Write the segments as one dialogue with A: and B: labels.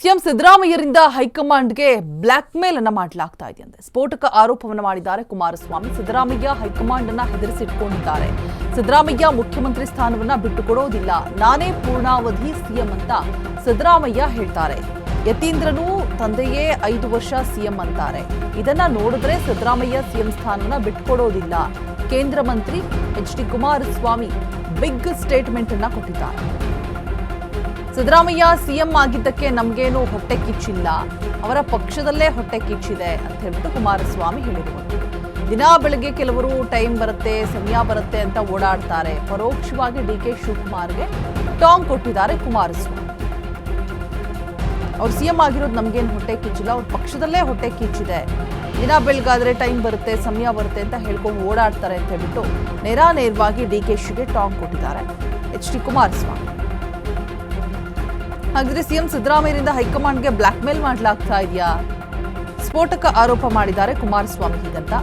A: CM ಸಿದ್ದರಾಮಯ್ಯರಿಂದ ಹೈಕಮಾಂಡ್ಗೆ black mail ಅನ್ನ ಮಾಡಲಾಗ್ತಾ ಇದೆಯಂತೆ. ಸ್ಫೋಟಕ ಆರೋಪವನ್ನು ಮಾಡಿದ್ದಾರೆ ಕುಮಾರಸ್ವಾಮಿ. ಸಿದ್ದರಾಮಯ್ಯ ಹೈಕಮಾಂಡ್ ಅನ್ನ ಹೆದರಿಸಿಟ್ಕೊಂಡಿದ್ದಾರೆ. ಸಿದ್ದರಾಮಯ್ಯ ಮುಖ್ಯಮಂತ್ರಿ ಸ್ಥಾನವನ್ನ ಬಿಟ್ಟುಕೊಡೋದಿಲ್ಲ, ನಾನೇ ಪೂರ್ಣಾವಧಿ ಸಿಎಂ ಅಂತ ಸಿದ್ದರಾಮಯ್ಯ ಹೇಳ್ತಾರೆ. ಯತೀಂದ್ರನು ತಂದೆಯೇ 5 ವರ್ಷ ಸಿಎಂ ಅಂತಾರೆ. ಇದನ್ನ ನೋಡಿದ್ರೆ ಸಿದ್ದರಾಮಯ್ಯ ಸಿಎಂ ಸ್ಥಾನವನ್ನ ಬಿಟ್ಟುಕೊಡೋದಿಲ್ಲ. ಕೇಂದ್ರ ಮಂತ್ರಿ ಎಚ್.ಡಿ. ಕುಮಾರಸ್ವಾಮಿ ಬಿಗ್ ಸ್ಟೇಟ್ಮೆಂಟ್ ಅನ್ನ ಕೊಟ್ಟಿದ್ದಾರೆ. ಸಿದ್ದರಾಮಯ್ಯ ಸಿಎಂ ಆಗಿದ್ದಕ್ಕೆ ನಮಗೇನು ಹೊಟ್ಟೆ ಕಿಚ್ಚಿಲ್ಲ, ಅವರ ಪಕ್ಷದಲ್ಲೇ ಹೊಟ್ಟೆ ಕಿಚ್ಚಿದೆ ಅಂತ ಹೇಳ್ಬಿಟ್ಟು ಕುಮಾರಸ್ವಾಮಿ ಹೇಳಿರುವುದು. ದಿನಾ ಬೆಳಗ್ಗೆ ಕೆಲವರು ಟೈಮ್ ಬರುತ್ತೆ, ಸಮಯ ಬರುತ್ತೆ ಅಂತ ಓಡಾಡ್ತಾರೆ. ಪರೋಕ್ಷವಾಗಿ ಡಿ.ಕೆ. ಶಿವಕುಮಾರ್ಗೆ ಟಾಂಗ್ ಕೊಟ್ಟಿದ್ದಾರೆ ಕುಮಾರಸ್ವಾಮಿ. ಅವ್ರು ಸಿಎಂ ಆಗಿರೋದು ನಮಗೇನು ಹೊಟ್ಟೆ ಕಿಚ್ಚಿಲ್ಲ, ಅವ್ರ ಪಕ್ಷದಲ್ಲೇ ಹೊಟ್ಟೆ ಕಿಚ್ಚಿದೆ. ದಿನ ಬೆಳಗಾದ್ರೆ ಟೈಮ್ ಬರುತ್ತೆ, ಸಮಯ ಬರುತ್ತೆ ಅಂತ ಹೇಳ್ಕೊಂಡು ಓಡಾಡ್ತಾರೆ ಅಂತ ಹೇಳ್ಬಿಟ್ಟು ನೇರವಾಗಿ ಡಿ.ಕೆ. ಶಿಗೆ ಟಾಂಗ್ ಕೊಟ್ಟಿದ್ದಾರೆ ಎಚ್.ಡಿ. ಕುಮಾರಸ್ವಾಮಿ. ಹಾಗಾದ್ರೆ ಸಿಎಂ ಸಿದ್ದರಾಮಯ್ಯರಿಂದ ಹೈಕಮಾಂಡ್ಗೆ ಬ್ಲಾಕ್ ಮೇಲ್ ಮಾಡಲಾಗ್ತಾ ಇದೆಯಾ? ಸ್ಫೋಟಕ ಆರೋಪ ಮಾಡಿದ್ದಾರೆ ಕುಮಾರಸ್ವಾಮಿ ಹೀಗಂತ.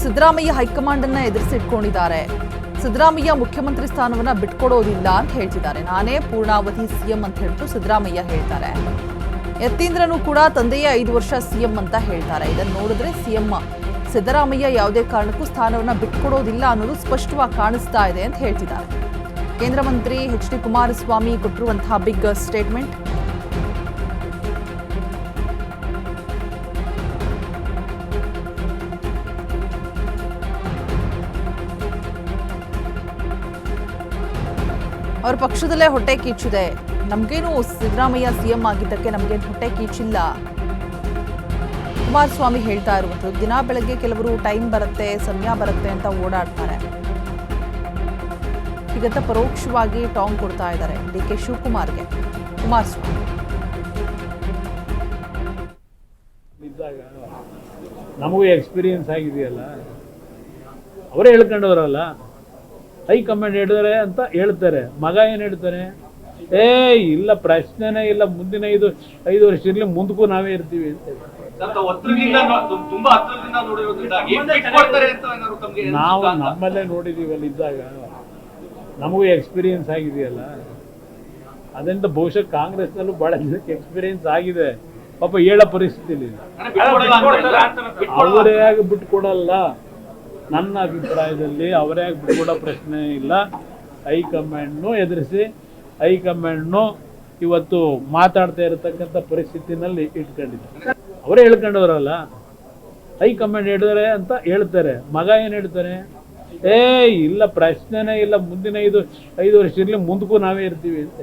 A: ಸಿದ್ದರಾಮಯ್ಯ ಹೈಕಮಾಂಡ್ ಅನ್ನ ಎದುರಿಸಿಟ್ಕೊಂಡಿದ್ದಾರೆ. ಸಿದ್ದರಾಮಯ್ಯ ಮುಖ್ಯಮಂತ್ರಿ ಸ್ಥಾನವನ್ನ ಬಿಟ್ಕೊಡೋದಿಲ್ಲ ಅಂತ ಹೇಳ್ತಿದ್ದಾರೆ. ನಾನೇ ಪೂರ್ಣಾವಧಿ ಸಿಎಂ ಅಂತ ಹೇಳ್ತು ಸಿದ್ದರಾಮಯ್ಯ ಹೇಳ್ತಾರೆ. ಯತೀಂದ್ರನು ಕೂಡ ತಂದೆಯೇ 5 ವರ್ಷ ಸಿಎಂ ಅಂತ ಹೇಳ್ತಾರೆ. ಇದನ್ನು ನೋಡಿದ್ರೆ ಸಿಎಂ ಸಿದ್ದರಾಮಯ್ಯ ಯಾವುದೇ ಕಾರಣಕ್ಕೂ ಸ್ಥಾನವನ್ನ ಬಿಟ್ಕೊಡೋದಿಲ್ಲ ಅನ್ನೋದು ಸ್ಪಷ್ಟವಾಗಿ ಕಾಣಿಸ್ತಾ ಇದೆ ಅಂತ ಹೇಳ್ತಿದ್ದಾರೆ. ಕೇಂದ್ರ ಮಂತ್ರಿ ಎಚ್.ಡಿ. ಕುಮಾರಸ್ವಾಮಿ ಕೊಟ್ಟಿರುವಂತಹ ಬಿಗ್ ಸ್ಟೇಟ್ಮೆಂಟ್. ಅವರ ಪಕ್ಷದಲ್ಲೇ ಹೊಟ್ಟೆ ಕಿಚ್ಚಿದೆ, ನಮಗೇನು ಸಿದ್ದರಾಮಯ್ಯ ಸಿಎಂ ಆಗಿದ್ದಕ್ಕೆ ನಮಗೇನು ಹೊಟ್ಟೆ ಕಿಚ್ಚಿಲ್ಲ. ಕುಮಾರಸ್ವಾಮಿ ಹೇಳ್ತಾ ಇರುವಂಥದ್ದು. ದಿನ ಬೆಳಗ್ಗೆ ಕೆಲವರು ಟೈಮ್ ಬರುತ್ತೆ, ಸಮಯ ಬರುತ್ತೆ ಅಂತ ಓಡಾಡ್ತಾರೆ. ಹೀಗಂತ ಪರೋಕ್ಷವಾಗಿ ಟಾಂಗ್ ಕೊಡ್ತಾ ಇದ್ದಾರೆ ಡಿ.ಕೆ. ಶಿವಕುಮಾರ್ಗೆ ಕುಮಾರಸ್ವಾಮಿ.
B: ನಮಗೂ ಎಕ್ಸ್ಪೀರಿಯನ್ಸ್ ಆಗಿದೆಯಲ್ಲ, ಅವರೇ ಹೇಳ್ಕೊಂಡವರಲ್ಲ. ಹೈಕಮಾಂಡ್ ಹೇಳಿದಾರೆ ಅಂತ ಹೇಳ್ತಾರೆ. ಮಗ ಏನು ಹೇಳ್ತಾನೆ, ಇಲ್ಲ ಪ್ರಶ್ನೆನೇ ಇಲ್ಲ, ಮುಂದಿನ 5 ವರ್ಷ ಇರಲಿ, ಮುಂದಕ್ಕೂ ನಾವೇ ಇರ್ತೀವಿ ಅಂತ. ನಾವು ನಮ್ಮಲ್ಲೇ ನೋಡಿದೀವಲ್ಲ, ಇದ್ದಾಗ ನಮಗೂ ಎಕ್ಸ್ಪೀರಿಯನ್ಸ್ ಆಗಿದೆಯಲ್ಲ. ಅದರಿಂದ ಬಹುಶಃ ಕಾಂಗ್ರೆಸ್ನಲ್ಲೂ ಬಹಳ ಜನಕ್ಕೆ ಎಕ್ಸ್ಪೀರಿಯನ್ಸ್ ಆಗಿದೆ. ಪಾಪ ಹೇಳೋ ಪರಿಸ್ಥಿತಿ ಅವರೇ ಆಗಿ ಬಿಟ್ಕೊಡಲ್ಲ. ನನ್ನ ಅಭಿಪ್ರಾಯದಲ್ಲಿ ಅವರೇ ಆಗಿ ಬಿಟ್ಕೊಡೋ ಪ್ರಶ್ನೆ ಇಲ್ಲ. ಹೈಕಮಾಂಡ್ನು ಎದುರಿಸಿ ಹೈಕಮಾಂಡ್ನು ಇವತ್ತು ಮಾತಾಡ್ತಾ ಇರತಕ್ಕಂಥ ಪರಿಸ್ಥಿತಿನಲ್ಲಿ ಇಟ್ಕೊಂಡಿದ್ದಾರೆ. ಅವರೇ ಹೇಳ್ಕೊಂಡವರಲ್ಲ. ಹೈಕಮಾಂಡ್ ಹೇಳಿದಾರೆ ಅಂತ ಹೇಳ್ತಾರೆ. ಮಗ ಏನು ಹೇಳ್ತಾನೆ, ಇಲ್ಲ ಪ್ರಶ್ನೆನೇ ಇಲ್ಲ, ಮುಂದಿನ 5 ವರ್ಷ ಇರಲಿ, ಮುಂದಕ್ಕೂ ನಾವೇ ಇರ್ತೀವಿ ಅಂತ.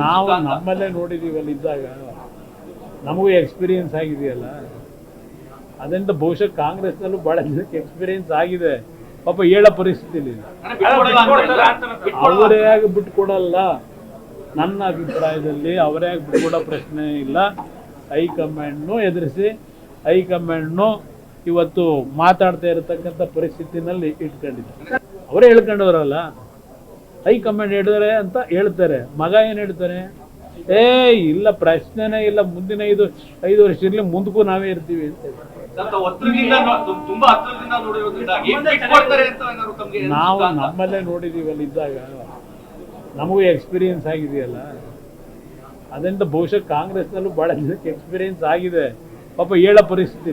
B: ನಾವು ನಮ್ಮಲ್ಲೇ ನೋಡಿದೀವಲ್ಲ, ಇದ್ದಾಗ ನಮಗೂ ಎಕ್ಸ್ಪೀರಿಯನ್ಸ್ ಆಗಿದೆಯಲ್ಲ. ಅದರಿಂದ ಬಹುಶಃ ಕಾಂಗ್ರೆಸ್ನಲ್ಲೂ ಬಹಳ ಜನಕ್ಕೆ ಎಕ್ಸ್ಪೀರಿಯನ್ಸ್ ಆಗಿದೆ. ಪಾಪ ಹೇಳೋ ಪರಿಸ್ಥಿತಿ ಅವರೇ ಆಗಿ ಬಿಟ್ಕೊಡಲ್ಲ. ನನ್ನ ಅಭಿಪ್ರಾಯದಲ್ಲಿ ಅವರೇ ಆಗಿ ಬಿಟ್ಕೊಡೋ ಪ್ರಶ್ನೆ ಇಲ್ಲ. ಹೈಕಮಾಂಡ್ನು ಎದುರಿಸಿ ಹೈಕಮಾಂಡ್ನು ಇವತ್ತು ಮಾತಾಡ್ತಾ ಇರತಕ್ಕಂಥ ಪರಿಸ್ಥಿತಿನಲ್ಲಿ ಇಟ್ಕೊಂಡಿದ್ದಾರೆ. ಅವರೇ ಹೇಳ್ಕೊಂಡವರಲ್ಲ. ಹೈಕಮಾಂಡ್ ಹೇಳಿದಾರೆ ಅಂತ ಹೇಳ್ತಾರೆ. ಮಗ ಏನು ಹೇಳ್ತಾನೆ, ಇಲ್ಲ ಪ್ರಶ್ನೆನೇ ಇಲ್ಲ, ಮುಂದಿನ 5 ವರ್ಷ ಇರಲಿ, ಮುಂದಕ್ಕೂ ನಾವೇ ಇರ್ತೀವಿ ಅಂತ. ನಾವು ನಮ್ಮಲ್ಲೇ ನೋಡಿದೀವಲ್ಲ, ಇದ್ದಾಗ ನಮಗೂ ಎಕ್ಸ್ಪೀರಿಯನ್ಸ್ ಆಗಿದೆಯಲ್ಲ. ಅದರಿಂದ ಬಹುಶಃ ಕಾಂಗ್ರೆಸ್ನಲ್ಲೂ ಬಹಳ ಜನಕ್ಕೆ ಎಕ್ಸ್ಪೀರಿಯನ್ಸ್ ಆಗಿದೆ. ಪಾಪ ಹೇಳೋ ಪರಿಸ್ಥಿತಿ